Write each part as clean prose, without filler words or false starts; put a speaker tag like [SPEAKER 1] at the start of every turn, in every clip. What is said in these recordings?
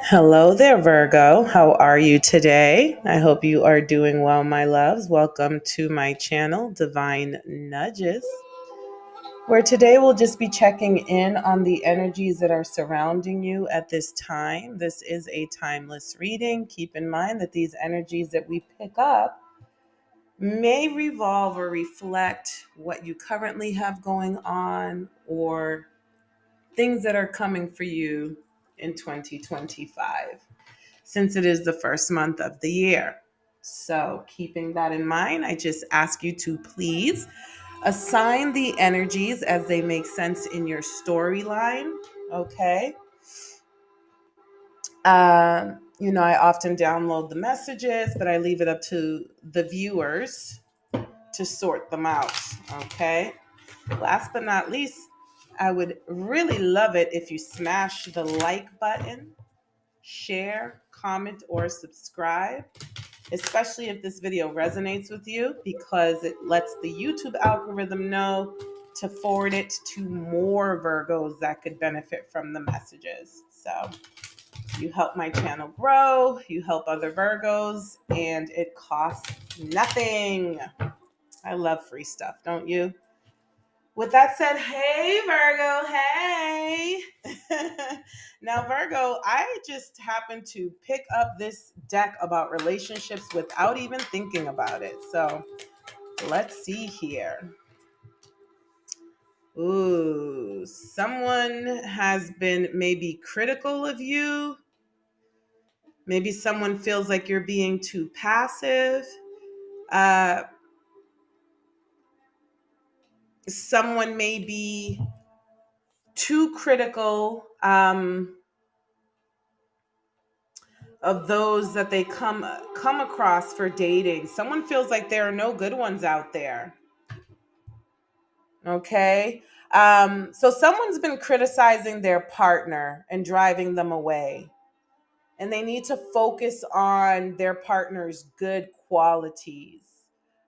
[SPEAKER 1] Hello there, Virgo. How are you today? I hope you are doing well, my loves. Welcome to my channel, Divine Nudges, where today we'll just be checking in on the energies that are surrounding you at this time. This is a timeless reading. Keep in mind that these energies that we pick up may revolve or reflect what you currently have going on or things that are coming for you in 2025. Since it is the first month of the year. So, keeping that in mind, I just ask you to please assign the energies as they make sense in your storyline. Okay. I often download the messages, but I leave it up to the viewers to sort them out. Okay. Last but not least, I would really love it if you smash the like button, share, comment, or subscribe, especially if this video resonates with you, because it lets the YouTube algorithm know to forward it to more Virgos that could benefit from the messages. So you help my channel grow, you help other Virgos, and it costs nothing. I love free stuff, don't you? With that said, hey Virgo, hey. Now Virgo, I just happened to pick up this deck about relationships without even thinking about it. So let's see here. Ooh, someone has been maybe critical of you. Maybe someone feels like you're being too passive. Someone may be too critical of those that they come across for dating. Someone feels like there are no good ones out there. Okay. So someone's been criticizing their partner and driving them away. And they need to focus on their partner's good qualities.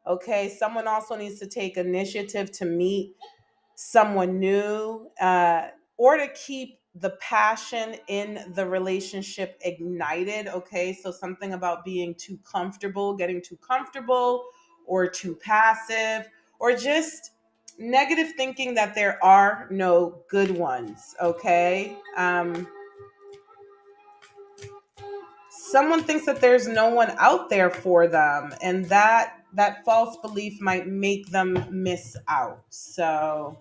[SPEAKER 1] Okay. Someone also needs to take initiative to meet someone new, or to keep the passion in the relationship ignited. Okay, so something about being too comfortable, getting too comfortable, or too passive, or just negative thinking that there are no good ones. Okay, someone thinks that there's no one out there for them, and that false belief might make them miss out. So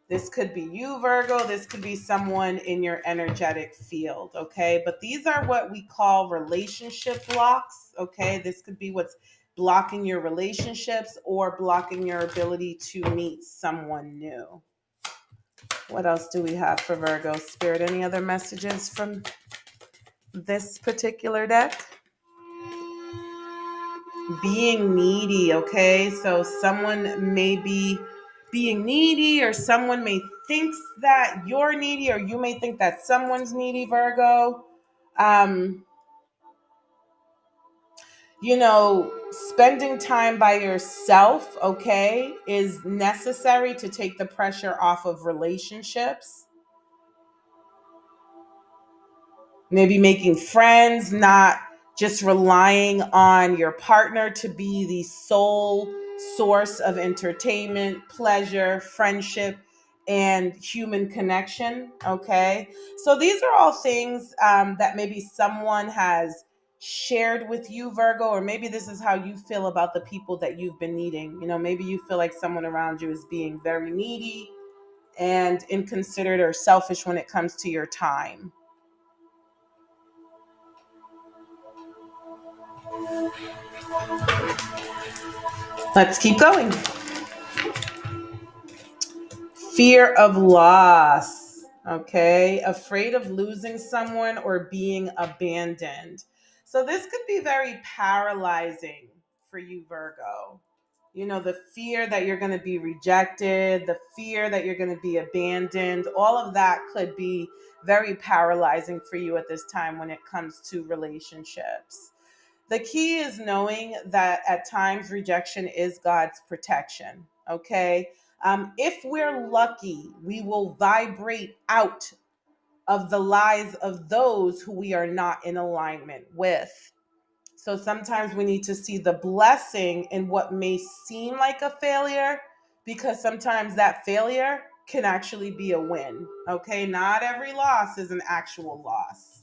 [SPEAKER 1] this could be you, Virgo. This could be someone in your energetic field, okay? But these are what we call relationship blocks, okay? This could be what's blocking your relationships or blocking your ability to meet someone new. What else do we have for Virgo? Spirit, any other messages from this particular deck? Being needy, okay? So someone may be being needy, or someone may think that you're needy, or you may think that someone's needy, Virgo. Spending time by yourself, okay, is necessary to take the pressure off of relationships. Maybe making friends, not just relying on your partner to be the sole source of entertainment, pleasure, friendship, and human connection. Okay. So these are all things that maybe someone has shared with you, Virgo, or maybe this is how you feel about the people that you've been needing. Maybe you feel like someone around you is being very needy and inconsiderate or selfish when it comes to your time. Let's keep going. Fear of loss. Okay. Afraid of losing someone or being abandoned. So this could be very paralyzing for you, Virgo. The fear that you're going to be rejected, the fear that you're going to be abandoned, all of that could be very paralyzing for you at this time when it comes to relationships. The key is knowing that at times rejection is God's protection. Okay. If we're lucky, we will vibrate out of the lives of those who we are not in alignment with. So sometimes we need to see the blessing in what may seem like a failure, because sometimes that failure can actually be a win. Okay. Not every loss is an actual loss.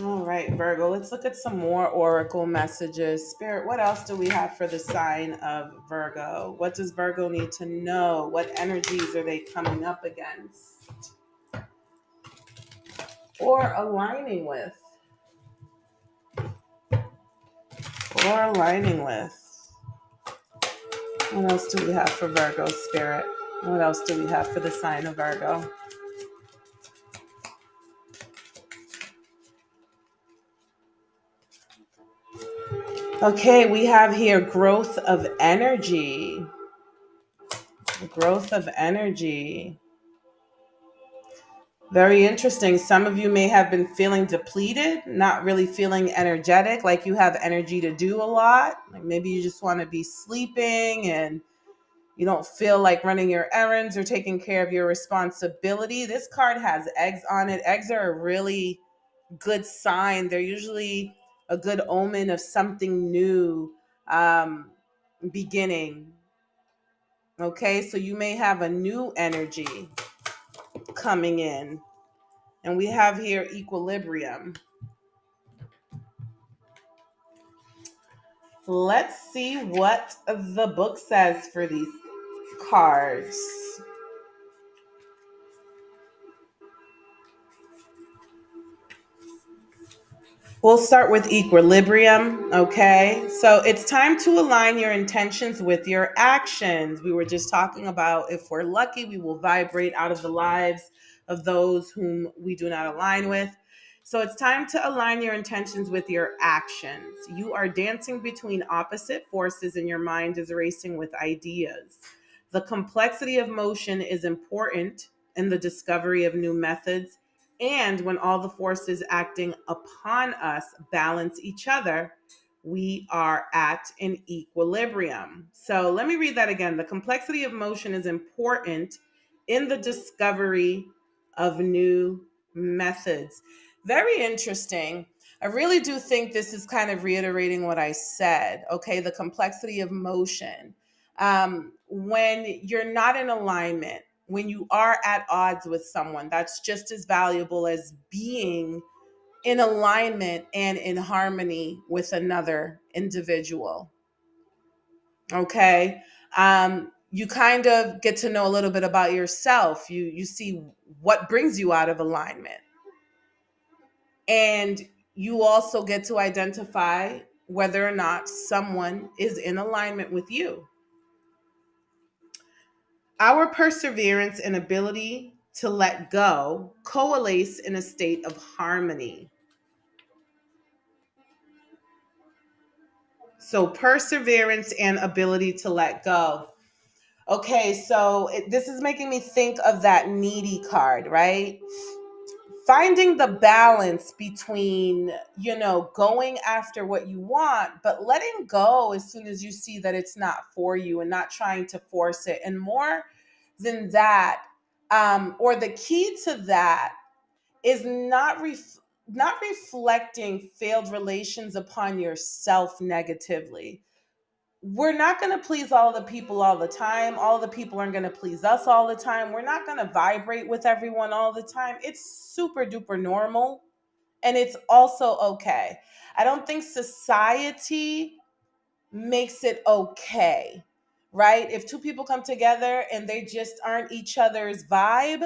[SPEAKER 1] All right, Virgo, let's look at some more oracle messages. Spirit, what else do we have for the sign of Virgo? What does Virgo need to know? What energies are they coming up against or aligning with? Or aligning with? What else do we have for Virgo, Spirit? What else do we have for the sign of Virgo? Okay, we have here growth of energy. Growth of energy. Very interesting. Some of you may have been feeling depleted, not really feeling energetic, like you have energy to do a lot. Like maybe you just want to be sleeping and you don't feel like running your errands or taking care of your responsibility. This card has eggs on it. Eggs are a really good sign. They're usually a good omen of something new beginning. Okay, so you may have a new energy coming in. And we have here equilibrium. Let's see what the book says for these cards. We'll start with equilibrium, okay? So it's time to align your intentions with your actions. We were just talking about if we're lucky, we will vibrate out of the lives of those whom we do not align with. So it's time to align your intentions with your actions. You are dancing between opposite forces and your mind is racing with ideas. The complexity of motion is important in the discovery of new methods, and when all the forces acting upon us balance each other, we are at an equilibrium. So let me read that again. The complexity of motion is important in the discovery of new methods. Very interesting. I really do think this is kind of reiterating what I said. Okay, the complexity of motion. When you're not in alignment, when you are at odds with someone, that's just as valuable as being in alignment and in harmony with another individual. Okay. You kind of get to know a little bit about yourself. You see what brings you out of alignment. And you also get to identify whether or not someone is in alignment with you. Our perseverance and ability to let go coalesce in a state of harmony. So, perseverance and ability to let go. Okay, so this is making me think of that needy card, right? Finding the balance between, going after what you want, but letting go as soon as you see that it's not for you and not trying to force it. And more than that, or the key to that is not reflecting failed relations upon yourself negatively. We're not going to please all the people all the time. All the people aren't going to please us all the time. We're not going to vibrate with everyone all the time. It's super duper normal, and it's also okay. I don't think society makes it okay, right? If two people come together and they just aren't each other's vibe,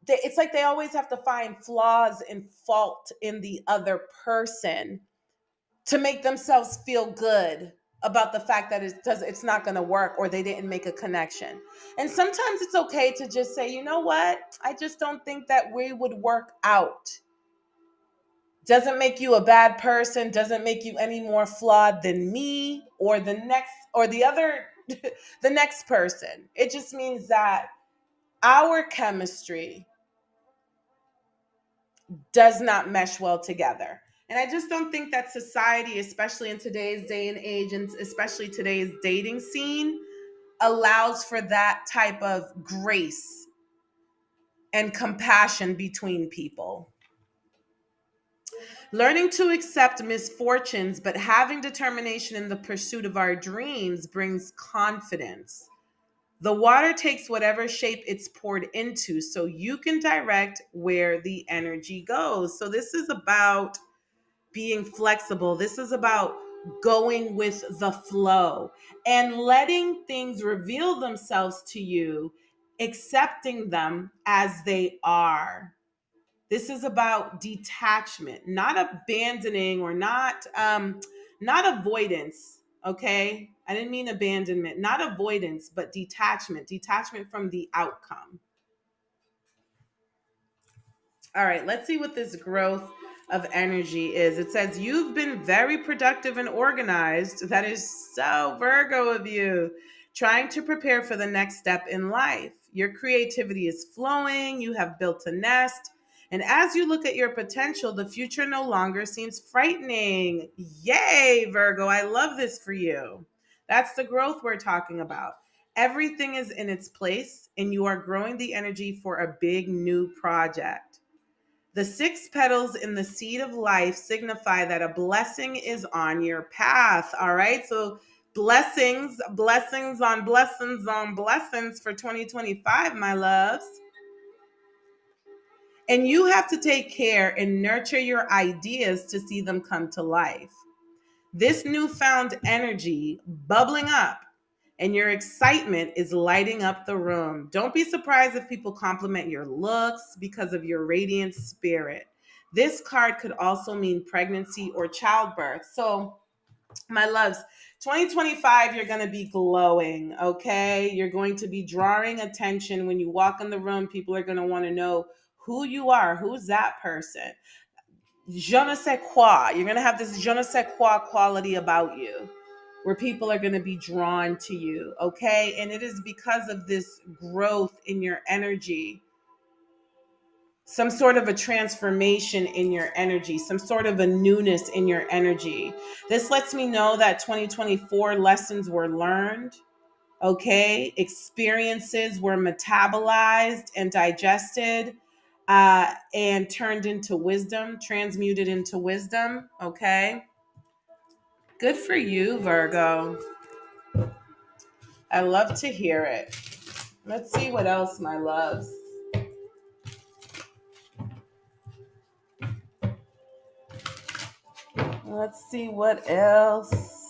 [SPEAKER 1] it's like they always have to find flaws and fault in the other person to make themselves feel good about the fact that it's not going to work, or they didn't make a connection. And sometimes it's okay to just say, you know what, I just don't think that we would work out. Doesn't make you a bad person, doesn't make you any more flawed than me or the next or the other the next person. It just means that our chemistry does not mesh well together. And I just don't think that society, especially in today's day and age, and especially today's dating scene, allows for that type of grace and compassion between people. Learning to accept misfortunes, but having determination in the pursuit of our dreams brings confidence. The water takes whatever shape it's poured into, so you can direct where the energy goes. So, this is about being flexible. This is about going with the flow and letting things reveal themselves to you, accepting them as they are. This is about detachment, not abandoning or not avoidance. Okay, I didn't mean abandonment, not avoidance, but detachment. Detachment from the outcome. All right, let's see what this growth of energy is. It says, you've been very productive and organized. That is so Virgo of you, trying to prepare for the next step in life. Your creativity is flowing, you have built a nest. And as you look at your potential, the future no longer seems frightening. Yay, Virgo, I love this for you. That's the growth we're talking about. Everything is in its place, and you are growing the energy for a big new project. The six petals in the seed of life signify that a blessing is on your path. All right. So, blessings, blessings on blessings on blessings for 2025, my loves. And you have to take care and nurture your ideas to see them come to life. This newfound energy bubbling up and your excitement is lighting up the room. Don't be surprised if people compliment your looks because of your radiant spirit. This card could also mean pregnancy or childbirth. So, my loves, 2025, you're going to be glowing, okay? You're going to be drawing attention. When you walk in the room, people are going to want to know who you are. Who's that person? Je ne sais quoi. You're going to have this je ne sais quoi quality about you where people are going to be drawn to you, okay? And it is because of this growth in your energy, some sort of a transformation in your energy, some sort of a newness in your energy. This lets me know that 2024 lessons were learned, okay? Experiences were metabolized and digested and turned into wisdom, transmuted into wisdom, okay? Good for you, Virgo. I love to hear it. Let's see what else, my loves. Let's see what else.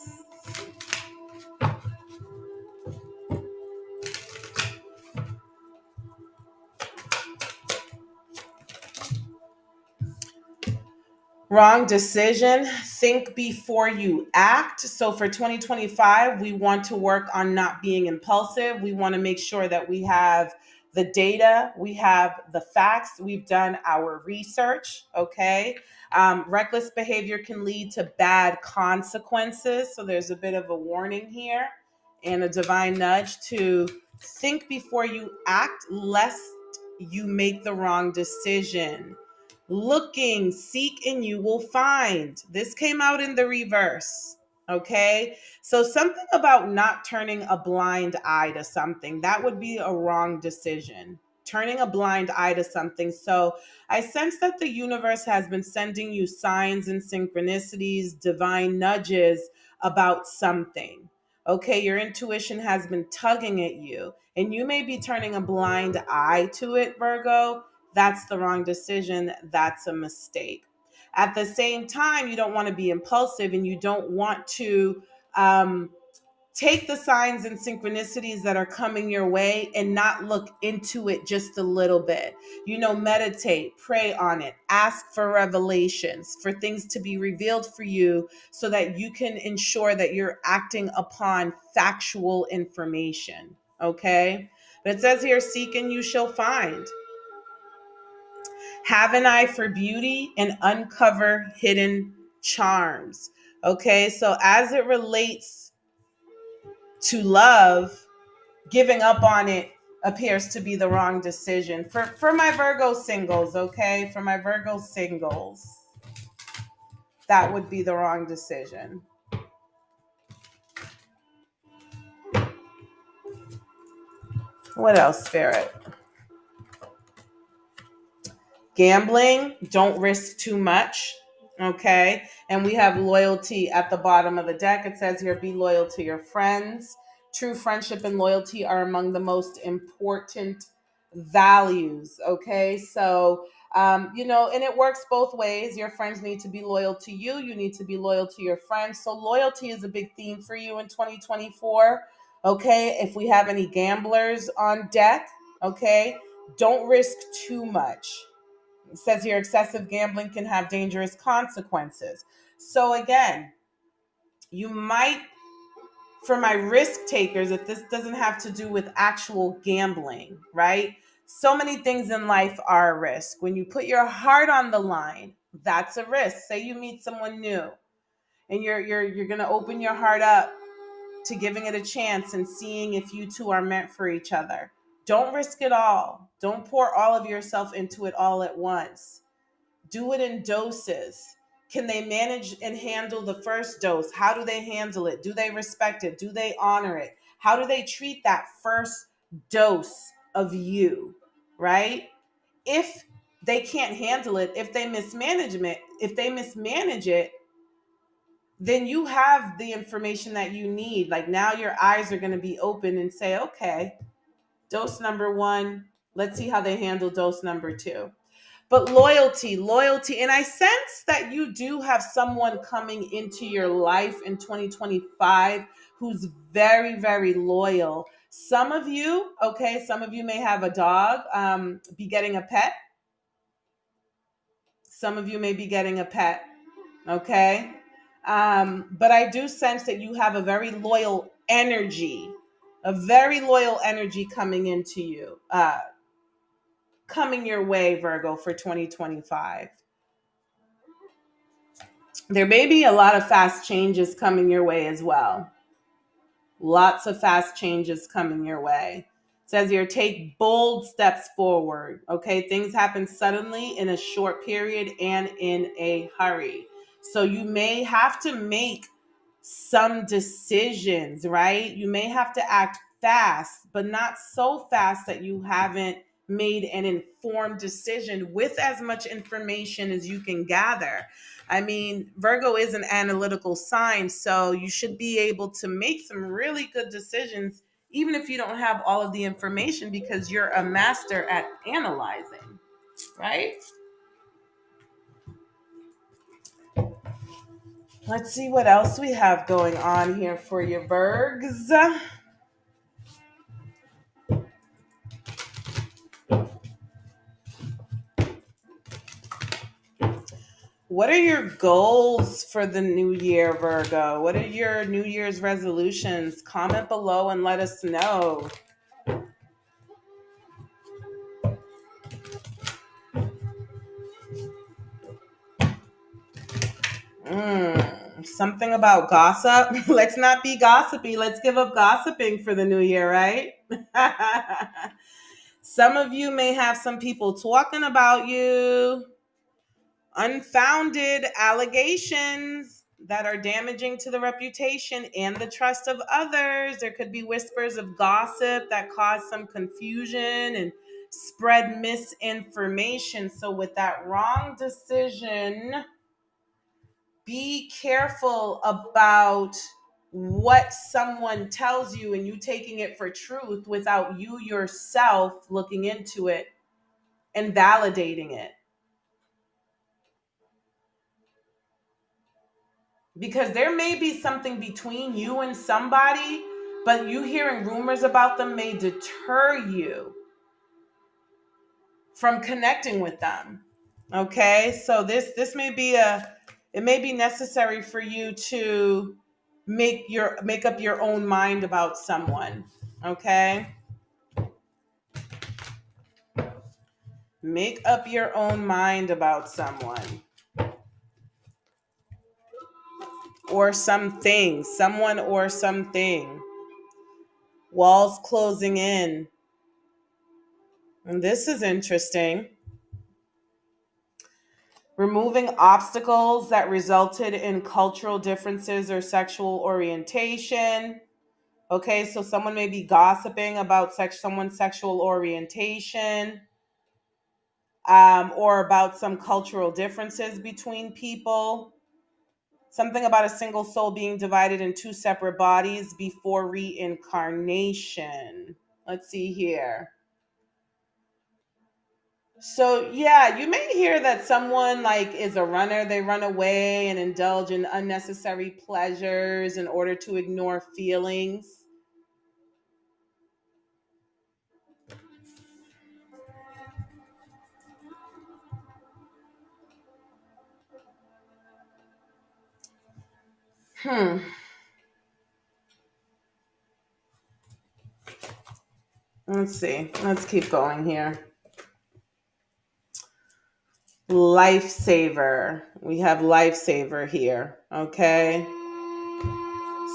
[SPEAKER 1] Wrong decision. Think before you act. So for 2025, we want to work on not being impulsive. We want to make sure that we have the data, we have the facts, we've done our research. Okay. Reckless behavior can lead to bad consequences. So there's a bit of a warning here and a divine nudge to think before you act, lest you make the wrong decision. Looking, seek, and you will find. This came out in the reverse. Okay. So, something about not turning a blind eye to something, that would be a wrong decision. Turning a blind eye to something. So, I sense that the universe has been sending you signs and synchronicities, divine nudges about something. Okay. Your intuition has been tugging at you, and you may be turning a blind eye to it, Virgo. That's the wrong decision. That's a mistake. At the same time, you don't want to be impulsive and you don't want to um, take the signs and synchronicities that are coming your way and not look into it just a little bit. Meditate, pray on it, ask for revelations, for things to be revealed for you so that you can ensure that you're acting upon factual information. Okay? But it says here, seek and you shall find. Have an eye for beauty and uncover hidden charms. Okay, so as it relates to love, giving up on it appears to be the wrong decision. For my Virgo singles, okay? For my Virgo singles, that would be the wrong decision. What else, Spirit? Gambling, don't risk too much. Okay. And we have loyalty at the bottom of the deck. It says here, be loyal to your friends. True friendship and loyalty are among the most important values. Okay. So, and it works both ways. Your friends need to be loyal to you. You need to be loyal to your friends. So, loyalty is a big theme for you in 2024. Okay. If we have any gamblers on deck, okay, don't risk too much. It says here excessive gambling can have dangerous consequences. So again, you might, for my risk takers, if this doesn't have to do with actual gambling, right? So many things in life are a risk. When you put your heart on the line, that's a risk. Say you meet someone new and you're going to open your heart up to giving it a chance and seeing if you two are meant for each other. Don't risk it all. Don't pour all of yourself into it all at once. Do it in doses. Can they manage and handle the first dose? How do they handle it? Do they respect it? Do they honor it? How do they treat that first dose of you, right? If they can't handle it, if they mismanage it, then you have the information that you need. Like now your eyes are going to be open and say, okay, dose number 1, let's see how they handle dose number 2. But loyalty. And I sense that you do have someone coming into your life in 2025 who's very, very loyal. Some of you, okay, some of you may have a dog, be getting a pet. Some of you may be getting a pet, okay? But I do sense that you have a very loyal energy coming into you, coming your way, Virgo, for 2025. There may be a lot of fast changes coming your way as well. Lots of fast changes coming your way. It says here, take bold steps forward. Okay, things happen suddenly in a short period and in a hurry. So you may have to make some decisions, right? You may have to act fast, but not so fast that you haven't made an informed decision with as much information as you can gather. I mean, Virgo is an analytical sign, so you should be able to make some really good decisions, even if you don't have all of the information, because you're a master at analyzing, right? Let's see what else we have going on here for your Virgs. What are your goals for the new year, Virgo? What are your New Year's resolutions? Comment below and let us know. Something about gossip. Let's not be gossipy. Let's give up gossiping for the new year, right? Some of you may have some people talking about you. Unfounded allegations that are damaging to the reputation and the trust of others. There could be whispers of gossip that cause some confusion and spread misinformation. So, with that wrong decision, be careful about what someone tells you and you taking it for truth without you yourself looking into it and validating it. Because there may be something between you and somebody, but you hearing rumors about them may deter you from connecting with them. Okay, so this may be it may be necessary for you to make up your own mind about someone. Okay. Make up your own mind about someone or something, someone or something. Walls closing in. And this is interesting. Removing obstacles that resulted in cultural differences or sexual orientation. Okay, so someone may be gossiping about someone's sexual orientation, or about some cultural differences between people. Something about a single soul being divided in two separate bodies before reincarnation. Let's see here. So yeah, you may hear that someone like is a runner, they run away and indulge in unnecessary pleasures in order to ignore feelings. Hmm. Let's see. Let's keep going here. Lifesaver. We have lifesaver here. Okay.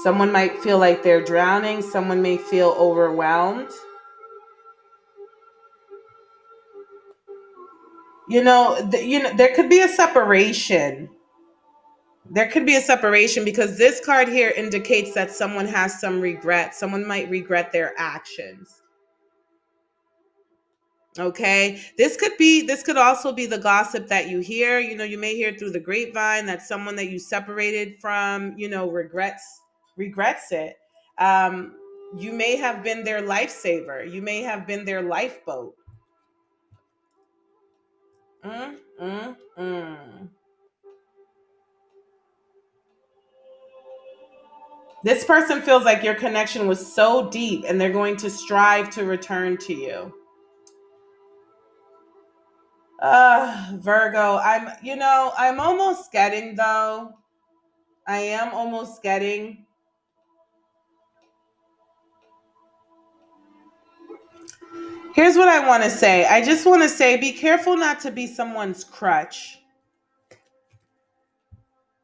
[SPEAKER 1] Someone might feel like they're drowning. Someone may feel overwhelmed. There could be a separation. There could be a separation because this card here indicates that someone has some regret. Someone might regret their actions. Okay. This could also be the gossip that you hear. You may hear through the grapevine that someone that you separated from, regrets it. Um, you may have been their lifesaver. You may have been their lifeboat. Mm, mm, mm. This person feels like your connection was so deep and they're going to strive to return to you. Virgo, I'm almost getting though. I am almost getting. Here's what I want to say. I just want to say be careful not to be someone's crutch.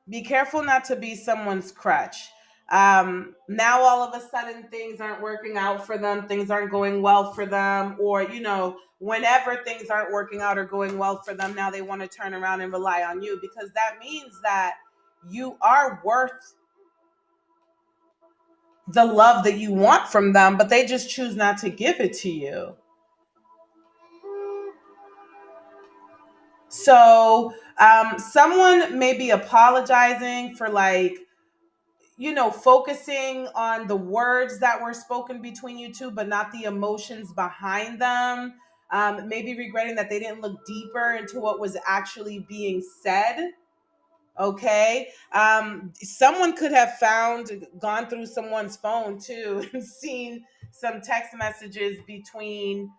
[SPEAKER 1] Be careful not to be someone's crutch. Now all of a sudden things aren't working out for them, things aren't going well for them, or whenever things aren't working out or going well for them, now they want to turn around and rely on you, because that means that you are worth the love that you want from them, but they just choose not to give it to you. So someone may be apologizing for, like, focusing on the words that were spoken between you two, but not the emotions behind them. Maybe regretting that they didn't look deeper into what was actually being said. Okay. Someone could have gone through someone's phone too and seen some text messages between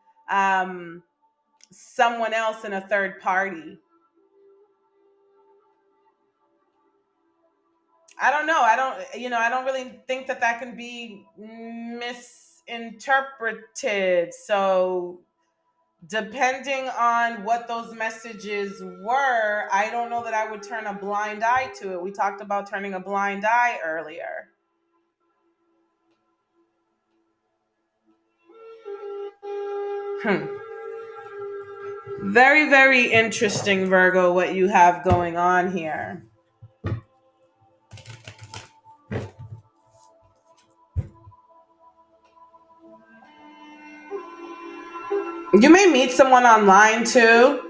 [SPEAKER 1] someone else and a third party. I don't know. I don't really think that that can be misinterpreted. So, depending on what those messages were, I don't know that I would turn a blind eye to it. We talked about turning a blind eye earlier. Hmm. Very, very interesting, Virgo, what you have going on here. You may meet someone online too.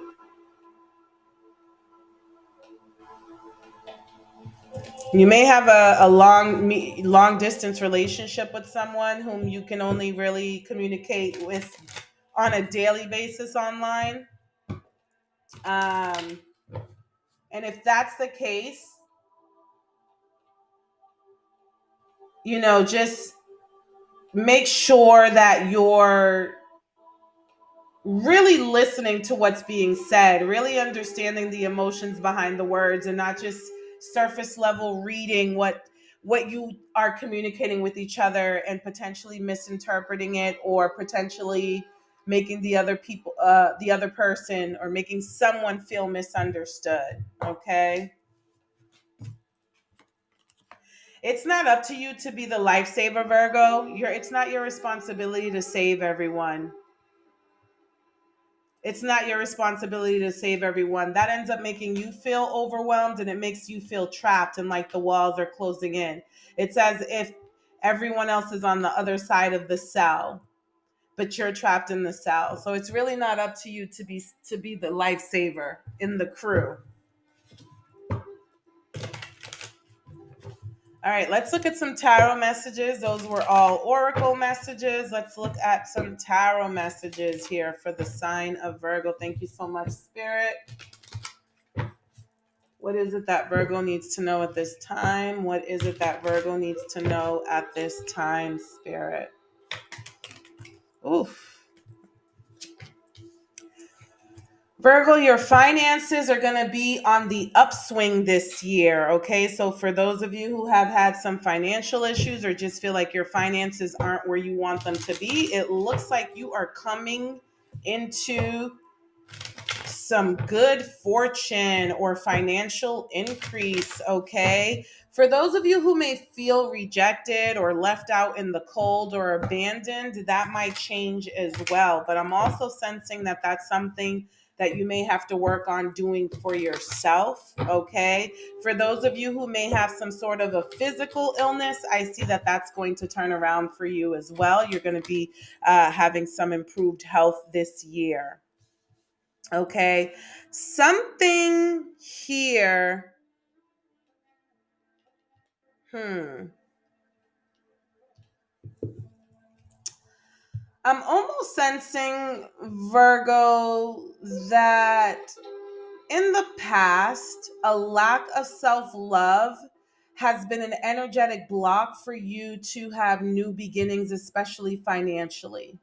[SPEAKER 1] You may have a long distance relationship with someone whom you can only really communicate with on a daily basis online. Um, and if that's the case, just make sure that you're really listening to what's being said, really understanding the emotions behind the words, and not just surface level reading what you are communicating with each other and potentially misinterpreting it, or potentially making the other person, or making someone feel misunderstood. Okay. It's not up to you to be the lifesaver, Virgo. It's not your responsibility to save everyone. It's not your responsibility to save everyone. That ends up making you feel overwhelmed, and it makes you feel trapped and like the walls are closing in. It's as if everyone else is on the other side of the cell, but you're trapped in the cell. So it's really not up to you to be the lifesaver in the crew. All right, let's look at some tarot messages. Those were all oracle messages. Let's look at some tarot messages here for the sign of Virgo. Thank you so much, Spirit. What is it that Virgo needs to know at this time? What is it that Virgo needs to know at this time, Spirit? Oof. Virgo, your finances are going to be on the upswing this year. Okay. So, for those of you who have had some financial issues or just feel like your finances aren't where you want them to be, it looks like you are coming into some good fortune or financial increase. Okay. For those of you who may feel rejected or left out in the cold or abandoned, that might change as well. But I'm also sensing that that's something that you may have to work on doing for yourself. Okay. For those of you who may have some sort of a physical illness, I see that that's going to turn around for you as well. You're going to be having some improved health this year. Okay. Something here. Hmm. I'm almost sensing, Virgo, that in the past, a lack of self love has been an energetic block for you to have new beginnings, especially financially.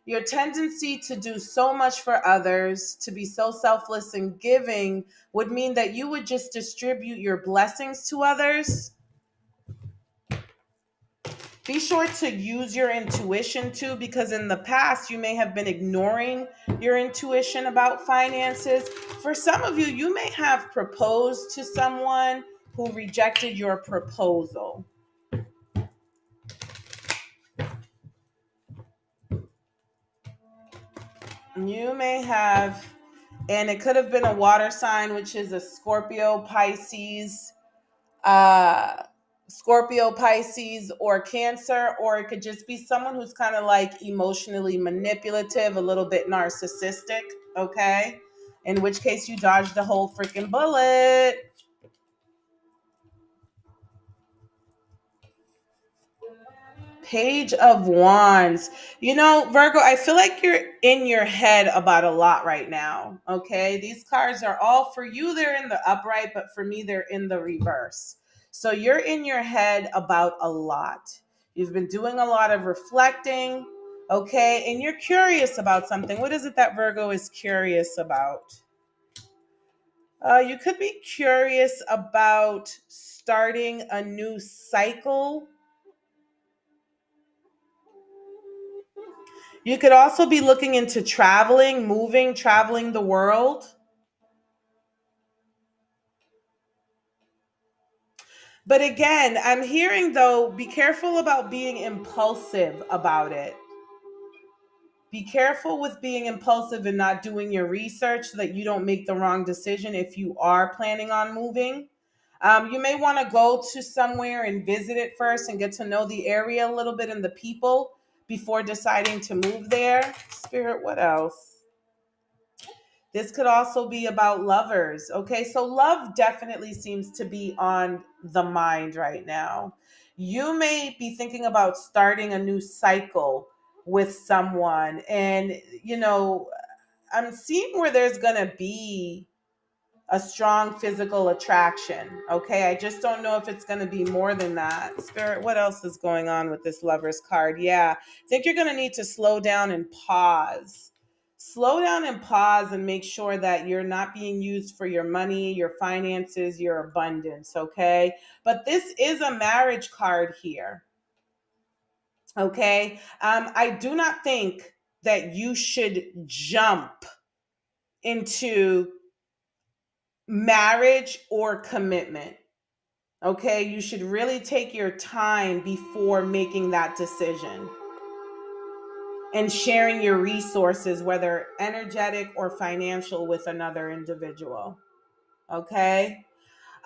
[SPEAKER 1] Your tendency to do so much for others, to be so selfless and giving, would mean that you would just distribute your blessings to others. Be sure to use your intuition too, because in the past, you may have been ignoring your intuition about finances. For some of you, you may have proposed to someone who rejected your proposal. You may have, and it could have been a water sign, which is a uh, Scorpio, Pisces, or Cancer, or it could just be someone who's kind of like emotionally manipulative, a little bit narcissistic, okay? In which case you dodged the whole freaking bullet. Page of Wands. You know, Virgo, I feel like you're in your head about a lot right now. Okay. These cards are all for you, they're in the upright, but for me, they're in the reverse. So you're in your head about a lot. You've been doing a lot of reflecting. Okay. And you're curious about something. What is it that Virgo is curious about? You could be curious about starting a new cycle. You could also be looking into traveling, moving, traveling the world. But again, I'm hearing though, be careful about being impulsive about it. Be careful with being impulsive and not doing your research so that you don't make the wrong decision if you are planning on moving. You may want to go to somewhere and visit it first and get to know the area a little bit and the people before deciding to move there. Spirit, what else? This could also be about lovers. Okay, so love definitely seems to be on the mind right now. You may be thinking about starting a new cycle with someone, and I'm seeing where there's going to be a strong physical attraction. Okay, I just don't know if it's going to be more than that. Spirit, what else is going on with this Lovers card? Yeah, I think you're going to need to slow down and pause. Slow down and pause and make sure that you're not being used for your money, your finances, your abundance. Okay, but this is a marriage card here. Okay. I do not think that you should jump into marriage or commitment. Okay, you should really take your time before making that decision and sharing your resources, whether energetic or financial, with another individual. Okay.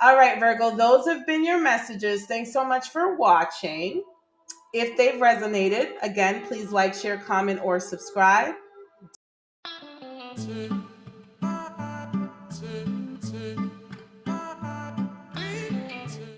[SPEAKER 1] All right, Virgo, those have been your messages. Thanks so much for watching. If they've resonated, again, please like, share, comment, or subscribe.